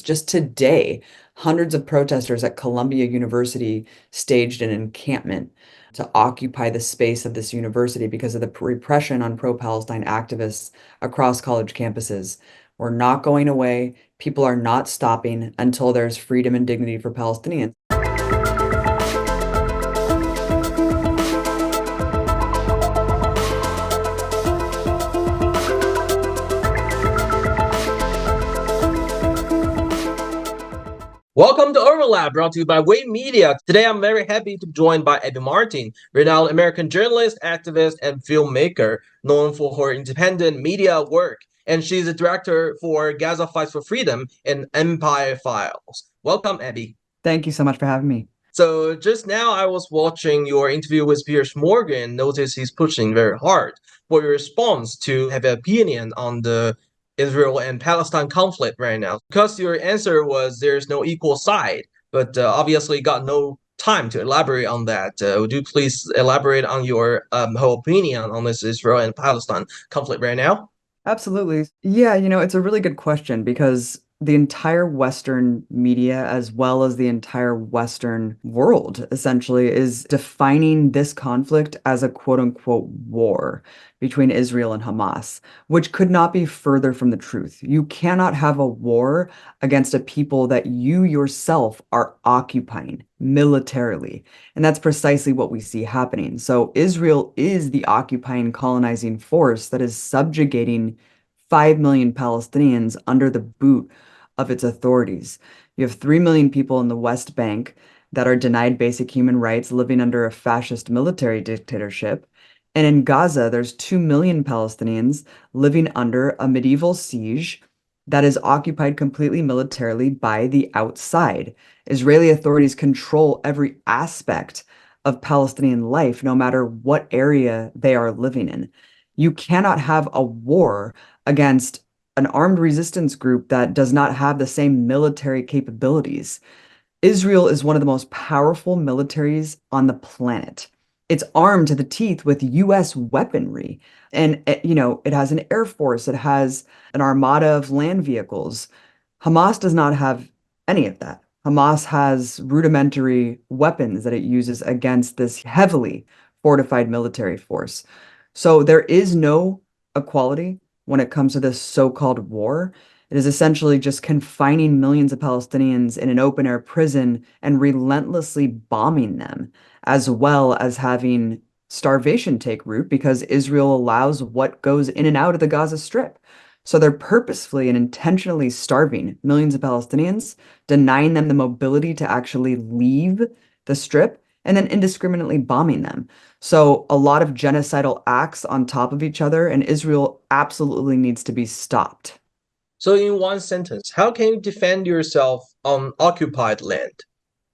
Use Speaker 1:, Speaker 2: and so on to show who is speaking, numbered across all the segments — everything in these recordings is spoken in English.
Speaker 1: Just today, hundreds of protesters at Columbia University staged an encampment to occupy the space of this university because of the repression on pro-Palestine activists across college campuses. We're not going away. People are not stopping until there's freedom and dignity for Palestinians.
Speaker 2: Welcome to Overlap, brought to you by Wave Media. Today, I'm very happy to be joined by Abby Martin, renowned American journalist, activist, and filmmaker, known for her independent media work. And she's a director for Gaza Fights for Freedom and Empire Files. Welcome, Abby.
Speaker 1: Thank you so much for having me.
Speaker 2: So just now, I was watching your interview with Piers Morgan. Notice he's pushing very hard for your response to have an opinion on the Israel and Palestine conflict right now. Because your answer was there's no equal side, but obviously got no time to elaborate on that. Would you please elaborate on your whole opinion on this Israel and Palestine conflict right now?
Speaker 1: Absolutely. Yeah, it's a really good question because the entire Western media, as well as the entire Western world, essentially, is defining this conflict as a quote unquote war between Israel and Hamas, which could not be further from the truth. You cannot have a war against a people that you yourself are occupying militarily. And that's precisely what we see happening. So Israel is the occupying, colonizing force that is subjugating 5 million Palestinians under the boot of its authorities. You have 3 million people in the West Bank that are denied basic human rights, living under a fascist military dictatorship. And in Gaza, there's 2 million Palestinians living under a medieval siege that is occupied completely militarily by the outside. Israeli authorities control every aspect of Palestinian life, no matter what area they are living in. You cannot have a war against an armed resistance group that does not have the same military capabilities. Israel is one of the most powerful militaries on the planet. It's armed to the teeth with US weaponry. And, it has an air force, it has an armada of land vehicles. Hamas does not have any of that. Hamas has rudimentary weapons that it uses against this heavily fortified military force. So there is no equality when it comes to this so-called war. It is essentially just confining millions of Palestinians in an open-air prison and relentlessly bombing them, as well as having starvation take root because Israel allows what goes in and out of the Gaza Strip. So they're purposefully and intentionally starving millions of Palestinians, denying them the mobility to actually leave the Strip, and then indiscriminately bombing them. So a lot of genocidal acts on top of each other, and Israel absolutely needs to be stopped.
Speaker 2: So in one sentence, how can you defend yourself on occupied land,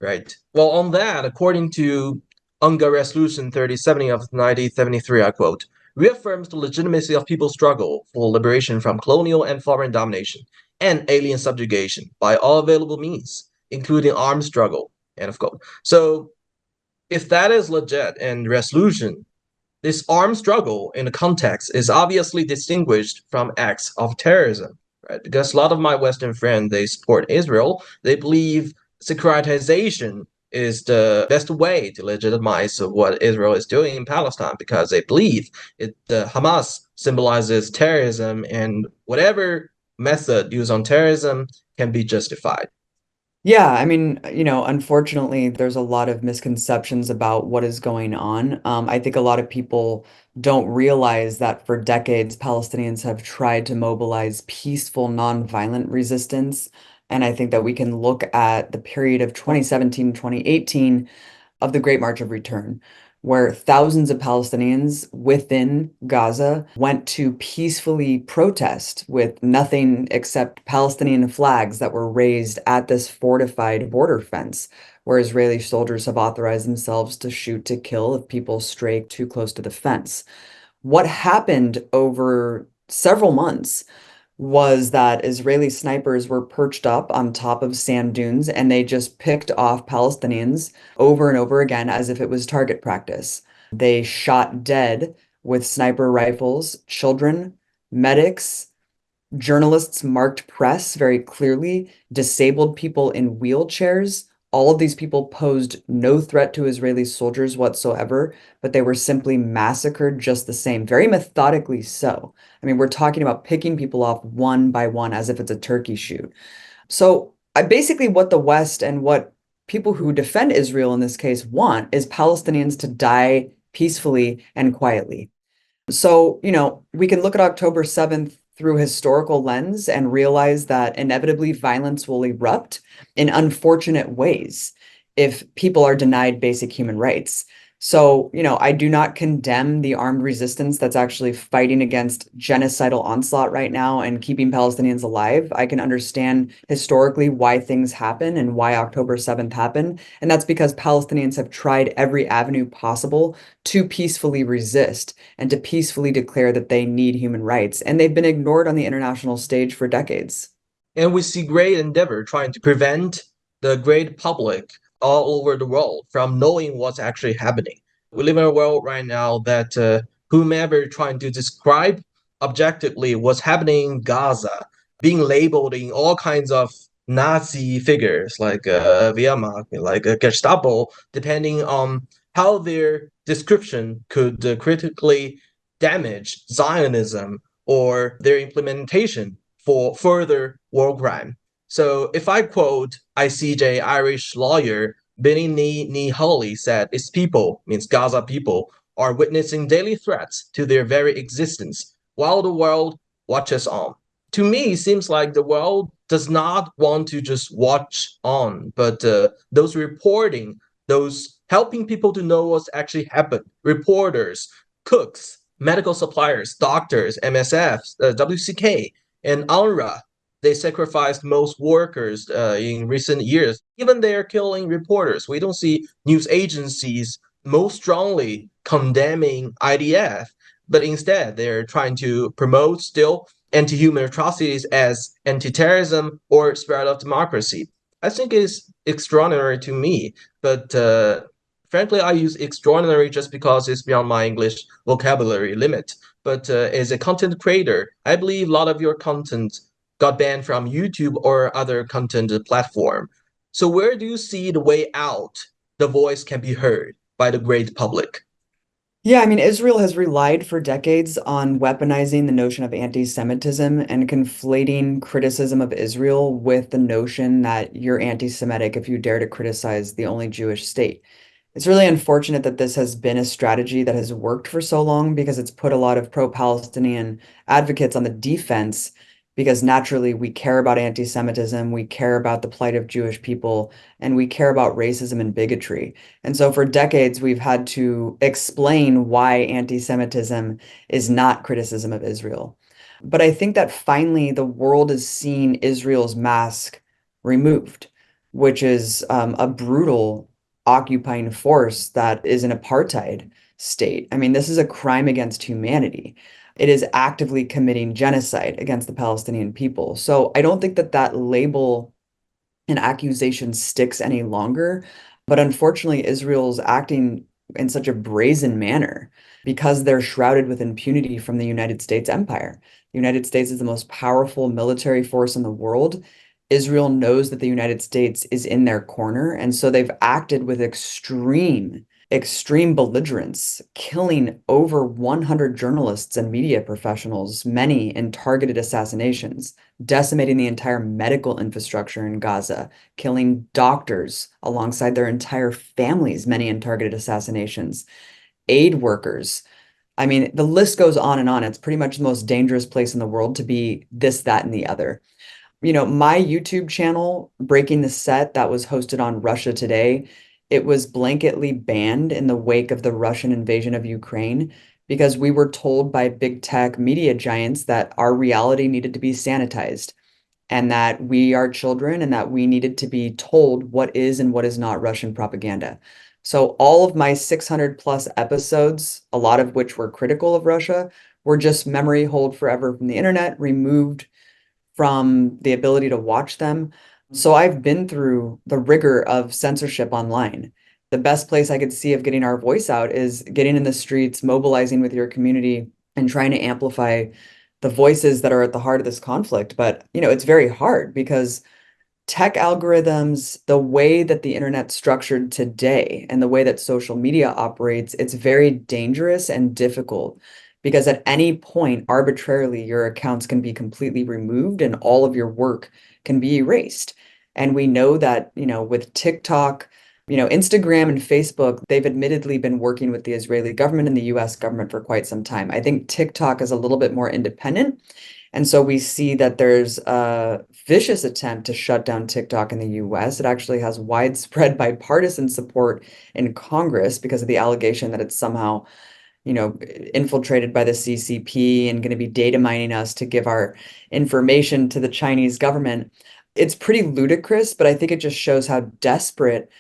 Speaker 2: right? Well, on that, according to UNGA Resolution 3070 of 1973, I quote, reaffirms the legitimacy of people's struggle for liberation from colonial and foreign domination and alien subjugation by all available means, including armed struggle, end of quote. So if that is legit and resolution, this armed struggle in the context is obviously distinguished from acts of terrorism, right? Because a lot of my Western friends, they support Israel. They believe securitization is the best way to legitimize what Israel is doing in Palestine because they believe Hamas symbolizes terrorism and whatever method used on terrorism can be justified.
Speaker 1: Yeah, I mean, unfortunately, there's a lot of misconceptions about what is going on. I think a lot of people don't realize that for decades, Palestinians have tried to mobilize peaceful, nonviolent resistance. And I think that we can look at the period of 2017, 2018 of the Great March of Return, where thousands of Palestinians within Gaza went to peacefully protest with nothing except Palestinian flags that were raised at this fortified border fence, where Israeli soldiers have authorized themselves to shoot to kill if people stray too close to the fence. What happened over several months was that Israeli snipers were perched up on top of sand dunes and they just picked off Palestinians over and over again as if it was target practice. They shot dead with sniper rifles children, medics, Journalists marked press very clearly, disabled people in wheelchairs. All of these people posed no threat to Israeli soldiers whatsoever, but they were simply massacred just the same, very methodically so. I mean, we're talking about picking people off one by one as if it's a turkey shoot. So, basically, what the West and what people who defend Israel in this case want is Palestinians to die peacefully and quietly. So, we can look at October 7th through a historical lens and realize that inevitably violence will erupt in unfortunate ways if people are denied basic human rights. So, I do not condemn the armed resistance that's actually fighting against genocidal onslaught right now and keeping Palestinians alive. I can understand historically why things happen and why October 7th happened. And that's because Palestinians have tried every avenue possible to peacefully resist and to peacefully declare that they need human rights. And they've been ignored on the international stage for decades.
Speaker 2: And we see great endeavor trying to prevent the great public all over the world from knowing what's actually happening. We live in a world right now that whomever trying to describe objectively what's happening in Gaza, being labeled in all kinds of Nazi figures like Wehrmacht, like Gestapo, depending on how their description could critically damage Zionism or their implementation for further war crime. So if I quote ICJ Irish lawyer Benny Ni Hawley said, its people, means Gaza people, are witnessing daily threats to their very existence while the world watches on. To me, it seems like the world does not want to just watch on, but those reporting, those helping people to know what's actually happened, reporters, cooks, medical suppliers, doctors, MSF, WCK, and UNRWA, they sacrificed most workers in recent years. Even they are killing reporters. We don't see news agencies most strongly condemning IDF, but instead they're trying to promote still anti-human atrocities as anti-terrorism or spread of democracy. I think it's extraordinary to me, but frankly, I use extraordinary just because it's beyond my English vocabulary limit. But as a content creator, I believe a lot of your content got banned from YouTube or other content platform. So where do you see the way out? The voice can be heard by the great public.
Speaker 1: Yeah, I mean, Israel has relied for decades on weaponizing the notion of anti-Semitism and conflating criticism of Israel with the notion that you're anti-Semitic if you dare to criticize the only Jewish state. It's really unfortunate that this has been a strategy that has worked for so long because it's put a lot of pro-Palestinian advocates on the defense because naturally we care about anti-Semitism, we care about the plight of Jewish people, and we care about racism and bigotry. And so for decades, we've had to explain why anti-Semitism is not criticism of Israel. But I think that finally the world is seeing Israel's mask removed, which is a brutal occupying force that is an apartheid state. I mean, this is a crime against humanity. It is actively committing genocide against the Palestinian people. So I don't think that that label and accusation sticks any longer. But unfortunately, Israel's acting in such a brazen manner because they're shrouded with impunity from the United States empire. The United States is the most powerful military force in the world. Israel knows that the United States is in their corner, and so they've acted with extreme belligerence, killing over 100 journalists and media professionals, many in targeted assassinations, decimating the entire medical infrastructure in Gaza, killing doctors alongside their entire families, many in targeted assassinations, aid workers. I mean, the list goes on and on. It's pretty much the most dangerous place in the world to be this, that, and the other. My YouTube channel, Breaking the Set, that was hosted on Russia Today, it was blanketly banned in the wake of the Russian invasion of Ukraine because we were told by big tech media giants that our reality needed to be sanitized and that we are children and that we needed to be told what is and what is not Russian propaganda. So all of my 600 plus episodes, a lot of which were critical of Russia, were just memory hold forever from the internet, removed from the ability to watch them. So I've been through the rigor of censorship online. The best place I could see of getting our voice out is getting in the streets, mobilizing with your community, and trying to amplify the voices that are at the heart of this conflict. But, it's very hard because tech algorithms, the way that the internet's structured today and the way that social media operates, it's very dangerous and difficult because at any point, arbitrarily, your accounts can be completely removed and all of your work can be erased. And we know that, with TikTok, Instagram and Facebook, they've admittedly been working with the Israeli government and the US government for quite some time. I think TikTok is a little bit more independent. And so we see that there's a vicious attempt to shut down TikTok in the US. It actually has widespread bipartisan support in Congress because of the allegation that it's somehow, infiltrated by the CCP and going to be data mining us to give our information to the Chinese government. It's pretty ludicrous, but I think it just shows how desperate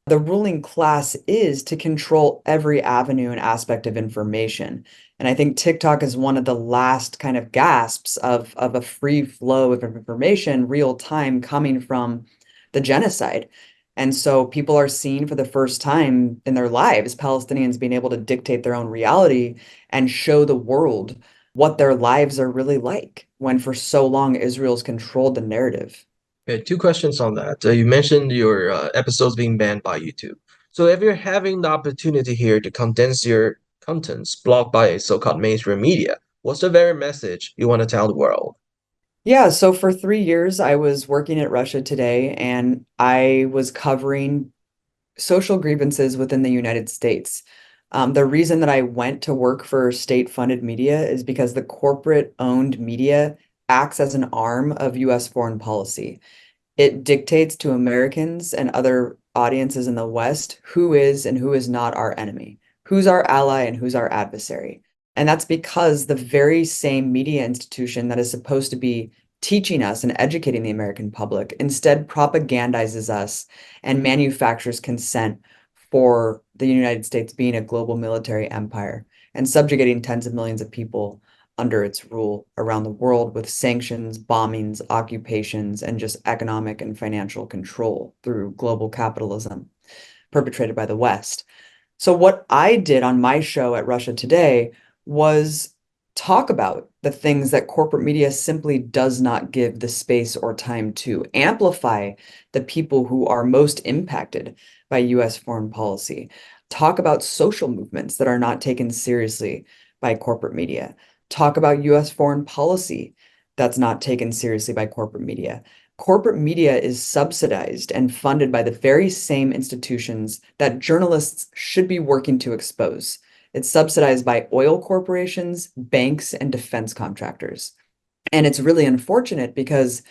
Speaker 1: the ruling class is to control every avenue and aspect of information. And I think TikTok is one of the last kind of gasps of a free flow of information, real time, coming from the genocide. And so people are seeing for the first time in their lives, Palestinians being able to dictate their own reality and show the world what their lives are really like, when for so long Israel's controlled the narrative.
Speaker 2: Okay, two questions on that. You mentioned your episodes being banned by YouTube. So if you're having the opportunity here to condense your contents blocked by so-called mainstream media, what's the very message you want to tell the world?
Speaker 1: Yeah, so for 3 years, I was working at Russia Today and I was covering social grievances within the United States. The reason that I went to work for state-funded media is because the corporate-owned media acts as an arm of US foreign policy. It dictates to Americans and other audiences in the West who is and who is not our enemy, who's our ally and who's our adversary. And that's because the very same media institution that is supposed to be teaching us and educating the American public instead propagandizes us and manufactures consent for the United States being a global military empire and subjugating tens of millions of people under its rule around the world with sanctions, bombings, occupations, and just economic and financial control through global capitalism perpetrated by the West. So, what I did on my show at Russia Today was talk about the things that corporate media simply does not give the space or time to amplify the people who are most impacted by US foreign policy. Talk about social movements that are not taken seriously by corporate media. Talk about US foreign policy that's not taken seriously by corporate media. Corporate media is subsidized and funded by the very same institutions that journalists should be working to expose. It's subsidized by oil corporations, banks, and defense contractors. And it's really unfortunate because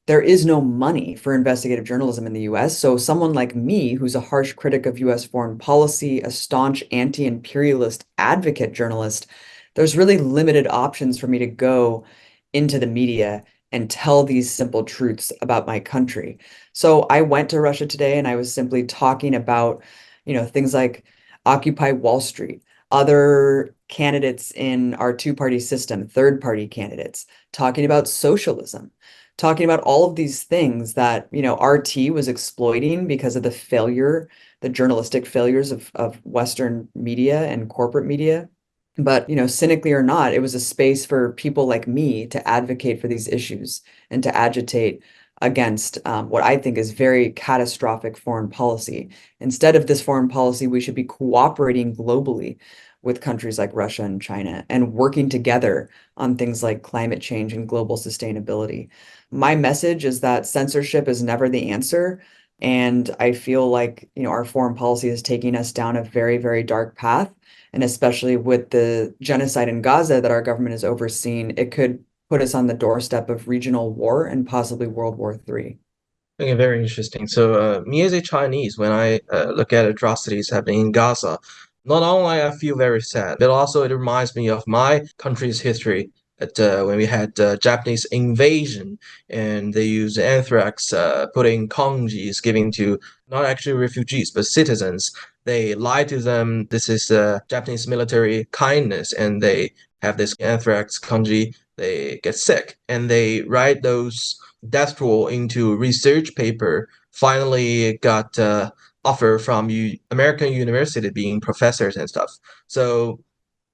Speaker 1: there is no money for investigative journalism in the US. So someone like me, who's a harsh critic of US foreign policy, a staunch anti-imperialist advocate journalist, there's really limited options for me to go into the media and tell these simple truths about my country. So I went to Russia Today and I was simply talking about, things like Occupy Wall Street, other candidates in our two-party system, third-party candidates, talking about socialism, talking about all of these things that, RT was exploiting because of the journalistic failures of Western media and corporate media. But, cynically or not, it was a space for people like me to advocate for these issues and to agitate against what I think is very catastrophic foreign policy. Instead of this foreign policy, we should be cooperating globally with countries like Russia and China and working together on things like climate change and global sustainability. My message is that censorship is never the answer. And I feel like, our foreign policy is taking us down a very, very dark path. And especially with the genocide in Gaza that our government is overseeing, it could put us on the doorstep of regional war and possibly World War III.
Speaker 2: Okay, very interesting. So, me as a Chinese, when I look at atrocities happening in Gaza, not only I feel very sad, but also it reminds me of my country's history. That when we had Japanese invasion and they used anthrax, putting kanjis, giving to not actually refugees but citizens. They lie to them. This is Japanese military kindness, and they have this anthrax kanji. They get sick, and they write those death roll into research paper. Finally, got offer from American university being professors and stuff. So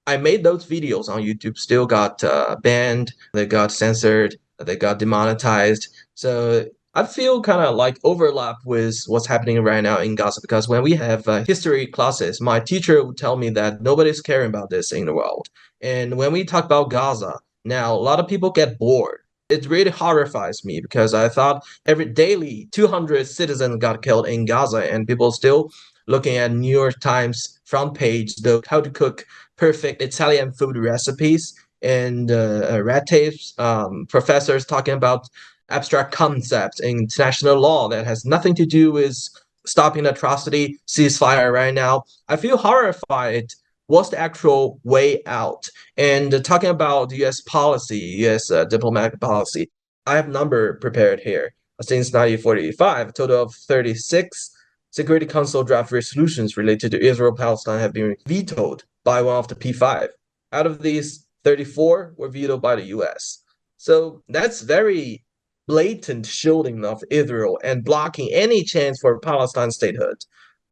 Speaker 2: I made those videos on YouTube, still got banned, they got censored, they got demonetized. So I feel kind of like overlap with what's happening right now in Gaza because when we have history classes, my teacher would tell me that nobody's caring about this in the world. And when we talk about Gaza, now a lot of people get bored. It really horrifies me because I thought every daily 200 citizens got killed in Gaza and people still looking at New York Times front page, the how to cook perfect Italian food recipes and red tapes, professors talking about abstract concepts in international law that has nothing to do with stopping atrocity, ceasefire right now. I feel horrified. What's the actual way out? And talking about U.S. policy, U.S. Diplomatic policy, I have number prepared here. Since 1945, a total of 36 Security Council draft resolutions related to Israel-Palestine have been vetoed by one of the P5. Out of these, 34 were vetoed by the US. So that's very blatant shielding of Israel and blocking any chance for Palestine statehood.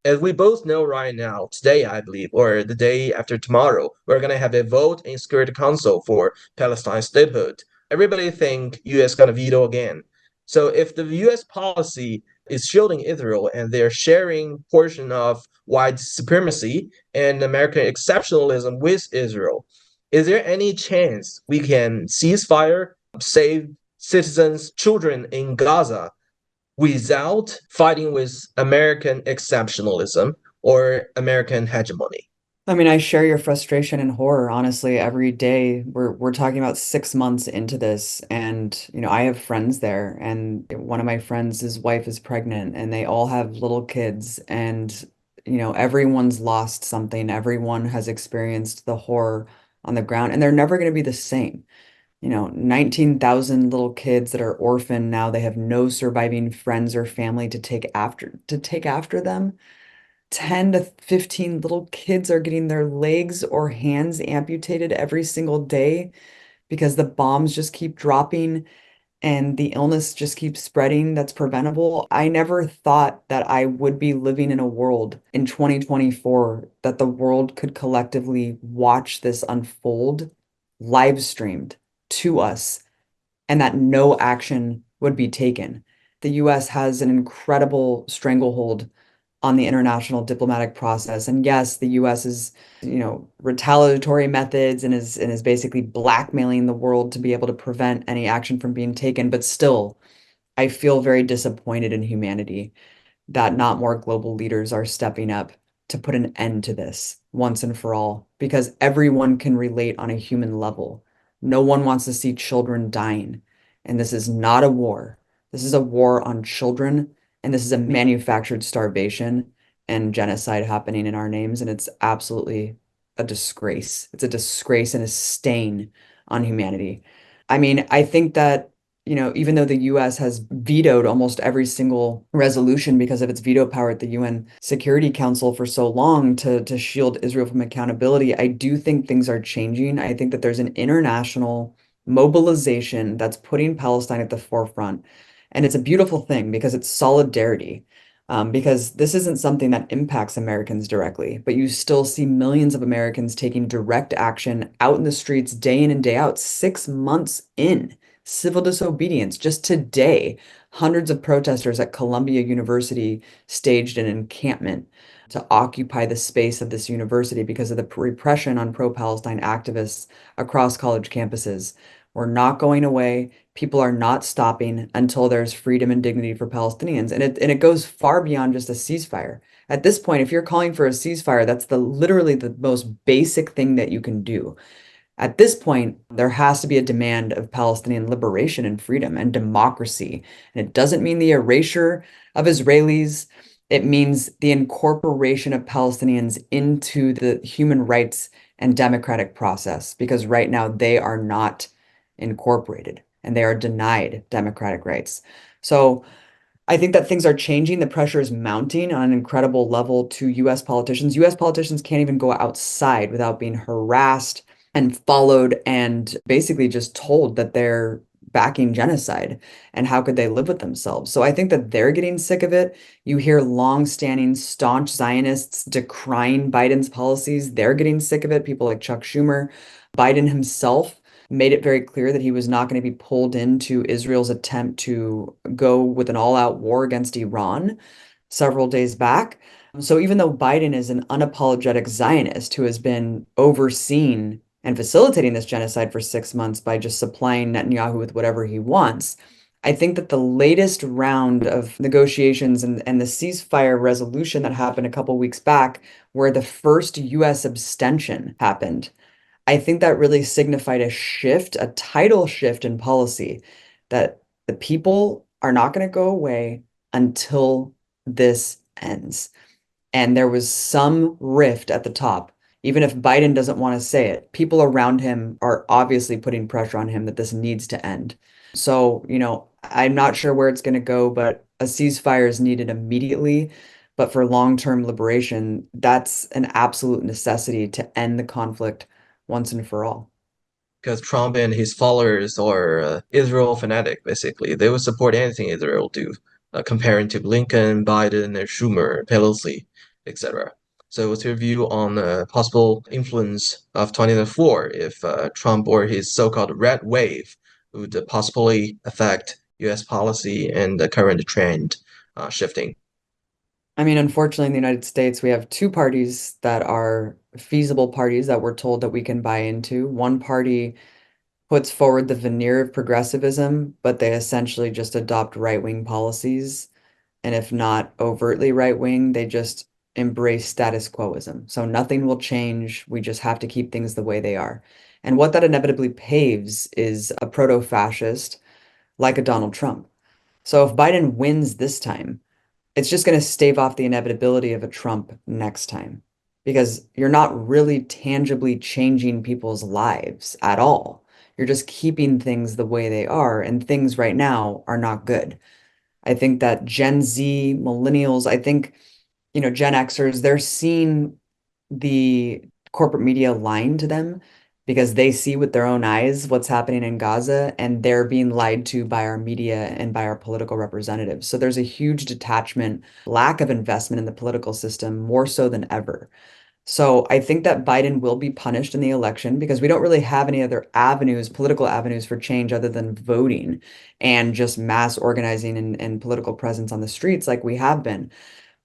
Speaker 2: As we both know right now, today, I believe, or the day after tomorrow, we're going to have a vote in Security Council for Palestine statehood. Everybody think US going to veto again. So if the US policy is shielding Israel and they're sharing portion of white supremacy and American exceptionalism with Israel, is there any chance we can cease fire, save citizens, children in Gaza without fighting with American exceptionalism or American hegemony?
Speaker 1: I mean, I share your frustration and horror, honestly, every day. We're talking about 6 months into this, and I have friends there, and one of my friends, his wife is pregnant, and they all have little kids, and everyone's lost something. Everyone has experienced the horror on the ground, and they're never going to be the same. 19,000 little kids that are orphaned now, they have no surviving friends or family to take after them. 10 to 15 little kids are getting their legs or hands amputated every single day because the bombs just keep dropping and the illness just keeps spreading that's preventable. I never thought that I would be living in a world in 2024 that the world could collectively watch this unfold live streamed to us and that no action would be taken. The US has an incredible stranglehold on the international diplomatic process. And yes, the US is, retaliatory methods and is basically blackmailing the world to be able to prevent any action from being taken. But still, I feel very disappointed in humanity that not more global leaders are stepping up to put an end to this once and for all, because everyone can relate on a human level. No one wants to see children dying. And this is not a war. This is a war on children, and this is a manufactured starvation and genocide happening in our names. And it's absolutely a disgrace. It's a disgrace and a stain on humanity. I mean, I think that even though the US has vetoed almost every single resolution because of its veto power at the UN Security Council for so long to shield Israel from accountability, I do think things are changing. I think that there's an international mobilization that's putting Palestine at the forefront. And it's a beautiful thing because it's solidarity. Because this isn't something that impacts Americans directly, but you still see millions of Americans taking direct action out in the streets day in and day out, 6 months in. Civil disobedience. Just today, hundreds of protesters at Columbia University staged an encampment to occupy the space of this university because of the repression on pro-Palestine activists across college campuses. We're not going away. People are not stopping until there's freedom and dignity for Palestinians. And it goes far beyond just a ceasefire. At this point, if you're calling for a ceasefire, that's literally the most basic thing that you can do. At this point, there has to be a demand of Palestinian liberation and freedom and democracy. And it doesn't mean the erasure of Israelis. It means the incorporation of Palestinians into the human rights and democratic process, because right now they are not incorporated and they are denied democratic rights. So I think that things are changing. The pressure is mounting on an incredible level to US politicians. US politicians can't even go outside without being harassed and followed and basically just told that backing genocide, and how could they live with themselves? So I think that they're getting sick of it. You hear long-standing staunch Zionists decrying Biden's policies. They're getting sick of it. People like Chuck Schumer. Biden himself made it very clear that he was not going to be pulled into Israel's attempt to go with an all-out war against Iran several days back. So even though Biden is an unapologetic Zionist who has been overseeing and facilitating this genocide for 6 months by just supplying Netanyahu with whatever he wants, I think that the latest round of negotiations and the ceasefire resolution that happened a couple weeks back, where the first US abstention happened, I think that really signified a shift, a tidal shift in policy, that the people are not going to go away until this ends. And there was some rift at the top. Even if Biden doesn't want to say it, people around him are obviously putting pressure on him that this needs to end. So, I'm not sure where it's going to go, but a ceasefire is needed immediately. But for long-term liberation, that's an absolute necessity to end the conflict once and for all.
Speaker 2: Because Trump and his followers are Israel fanatic, basically. They would support anything Israel do, comparing to Blinken, Biden, and Schumer, Pelosi, etc. So what's your view on the possible influence of 2024 if Trump or his so-called red wave would possibly affect US policy and the current trend shifting?
Speaker 1: I mean, unfortunately, in the United States, we have two parties that are feasible parties that we're told that we can buy into. One party puts forward the veneer of progressivism, but they essentially just adopt right-wing policies. And if not overtly right-wing, they just embrace status quoism. So nothing will change. We just have to keep things the way they are. And what that inevitably paves is a proto-fascist like a Donald Trump. So if Biden wins this time, it's just going to stave off the inevitability of a Trump next time because you're not really tangibly changing people's lives at all. You're just keeping things the way they are, and things right now are not good. I think that Gen Z, millennials, I think, Gen Xers, they're seeing the corporate media lying to them because they see with their own eyes what's happening in Gaza and they're being lied to by our media and by our political representatives. So there's a huge detachment, lack of investment in the political system, more so than ever. So I think that Biden will be punished in the election because we don't really have any other avenues, political avenues for change other than voting and just mass organizing and political presence on the streets like we have been.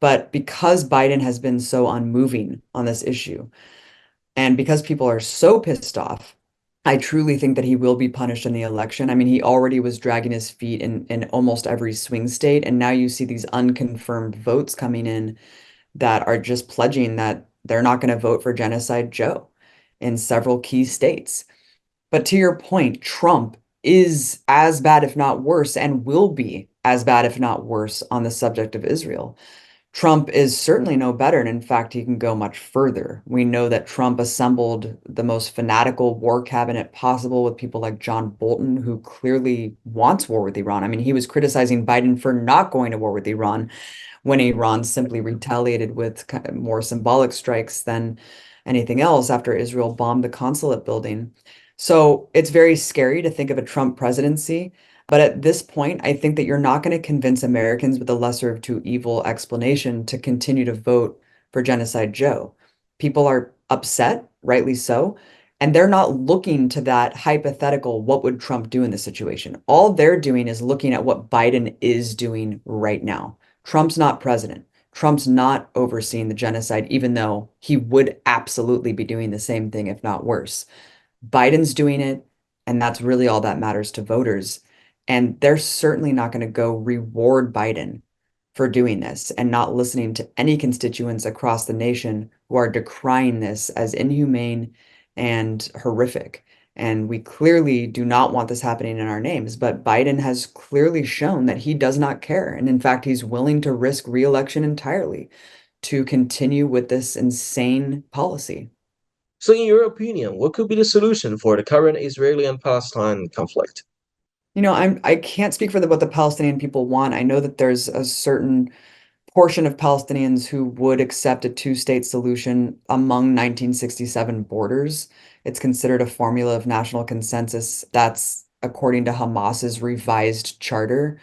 Speaker 1: But because Biden has been so unmoving on this issue, and because people are so pissed off, I truly think that he will be punished in the election. I mean, he already was dragging his feet in almost every swing state, and now you see these unconfirmed votes coming in that are just pledging that they're not going to vote for Genocide Joe in several key states. But to your point, Trump is as bad, if not worse, and will be as bad, if not worse, on the subject of Israel. Trump is certainly no better, and in fact, he can go much further. We know that Trump assembled the most fanatical war cabinet possible with people like John Bolton, who clearly wants war with Iran. I mean, he was criticizing Biden for not going to war with Iran when Iran simply retaliated with kind of more symbolic strikes than anything else after Israel bombed the consulate building. So it's very scary to think of a Trump presidency. But at this point, I think that you're not going to convince Americans with the lesser of two evil explanation to continue to vote for Genocide Joe. People are upset, rightly so, and they're not looking to that hypothetical, what would Trump do in this situation? All they're doing is looking at what Biden is doing right now. Trump's not president. Trump's not overseeing the genocide, even though he would absolutely be doing the same thing, if not worse. Biden's doing it, and that's really all that matters to voters. And they're certainly not going to go reward Biden for doing this and not listening to any constituents across the nation who are decrying this as inhumane and horrific. And we clearly do not want this happening in our names, but Biden has clearly shown that he does not care. And in fact, he's willing to risk reelection entirely to continue with this insane policy.
Speaker 2: So, in your opinion, what could be the solution for the current Israeli and Palestine conflict?
Speaker 1: I can't speak for what the Palestinian people want. I know that there's a certain portion of Palestinians who would accept a two-state solution among 1967 borders. It's considered a formula of national consensus that's according to Hamas's revised charter.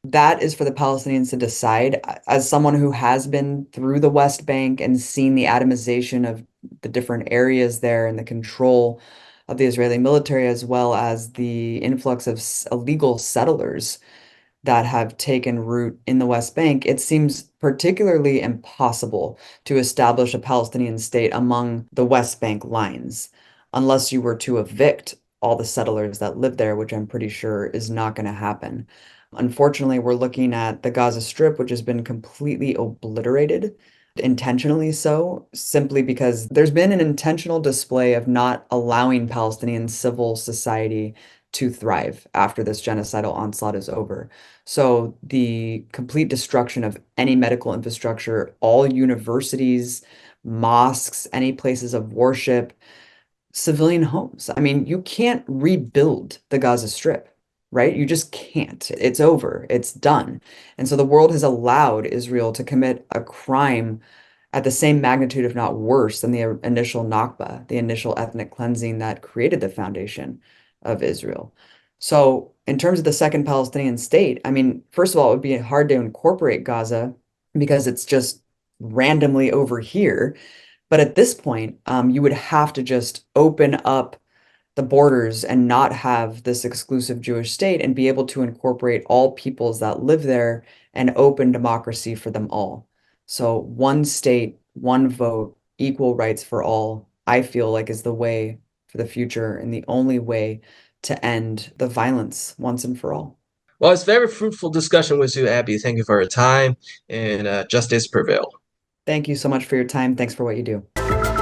Speaker 1: That is for the Palestinians to decide. As someone who has been through the West Bank and seen the atomization of the different areas there and the control of the Israeli military, as well as the influx of illegal settlers that have taken root in the West Bank, it seems particularly impossible to establish a Palestinian state among the West Bank lines unless you were to evict all the settlers that live there, which I'm pretty sure is not going to happen. Unfortunately, we're looking at the Gaza Strip, which has been completely obliterated, intentionally so, simply because there's been an intentional display of not allowing Palestinian civil society to thrive after this genocidal onslaught is over. So the complete destruction of any medical infrastructure, all universities, mosques, any places of worship, civilian homes. I mean, you can't rebuild the Gaza Strip, right? You just can't. It's over. It's done. And so the world has allowed Israel to commit a crime at the same magnitude, if not worse, than the initial Nakba, the initial ethnic cleansing that created the foundation of Israel. So, in terms of the second Palestinian state, I mean, first of all, it would be hard to incorporate Gaza because it's just randomly over here. But at this point, you would have to just open up the borders and not have this exclusive Jewish state and be able to incorporate all peoples that live there and open democracy for them all. So one state, one vote, equal rights for all, I feel like is the way for the future and the only way to end the violence once and for all.
Speaker 2: Well, it's very fruitful discussion with you, Abby. Thank you for your time, and justice prevail.
Speaker 1: Thank you so much for your time. Thanks for what you do.